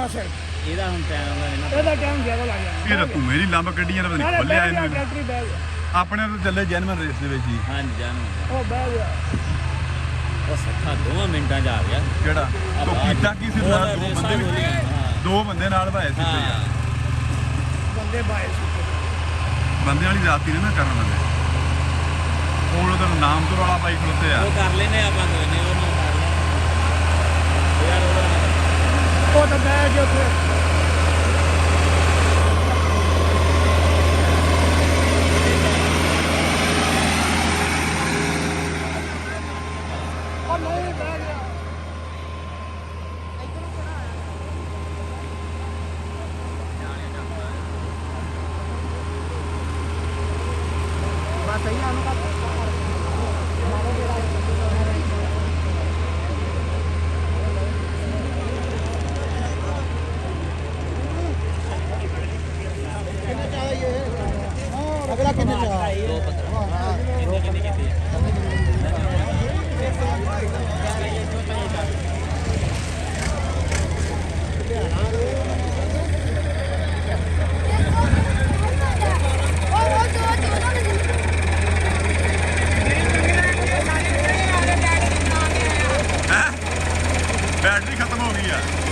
ਬਸ ਇਹਦਾ ਹੁਣ ਟਾਈਮ ਦਾ ਨਹੀਂ ਇਹਦਾ ਟਾਈਮ ਜ਼ਿਆਦਾ ਲੱਗ ਜਾਣਾ ਇਹ ਤਾਂ ਤੂੰ ਮੇਰੀ ਲੰਬ ਕੱਢੀਆਂ ਨੇ ਪਤਾ ਨਹੀਂ ਖੋਲਿਆ ਇਹਨੂੰ ਟਰੈਕਟਰ ਬਹਿ ਗਿਆ ਆਪਣੇ ਤੋਂ ਚੱਲੇ ਜੈਨੂਅਨ ਰੇਸ ਦੇ ਵਿੱਚ ਹੀ ਹਾਂਜੀ ਜਾਨੂ ਉਹ ਬਹਿ ਗਿਆ ਉਹ ਸੱਖਾ 2 ਮਿੰਟਾਂ ਚ ਆ ਗਿਆ ਕਿਹੜਾ ਤੂੰ ਕੀਤਾ ਕੀ ਸੀ ਨਾਲ ਦੋ ਬੰਦੇ ਵੀ ਹਾਂ ਦੋ ਬੰਦੇ ਨਾਲ ਭਾਏ ਸੀ ਤੇ ਯਾਰ ਬੰਦੇ ਬਾਏ ਸੀ ਬੰਦੇ ਵਾਲੀ ਰਾਤੀ ਨੇ ਨਾ ਕਰਨ ਵਾਲੇ ਹੁਣ ਉਹਦਾ ਨਾਮ ਤੋਂ ਵਾਲਾ ਪਾਈ ਖਲੋਤੇ ਆ ਉਹ ਕਰ ਲੈਨੇ ਆਪਾਂ ਕੋਈ ਨਹੀਂ ਉਹਨੂੰ ਕਰ ਲੈ ਯਾਰ ਉਹ ਤਾਂ ਬਹਿ ਗਿਆ ਉੱਥੇ ਉਹ ਨਹੀਂ ਬਹਿ ਗਿਆ ਬਸ ਸਹੀ ਆਨੂੰ ਕਰ ਅਗਲਾ ਕਿੰਨੇ ਚ ਆ 2 ਕਿੰਨੇ ਕੀਤੀ ਬੈਟਰੀ ਖਤਮ ਹੋ ਗਈ ਆ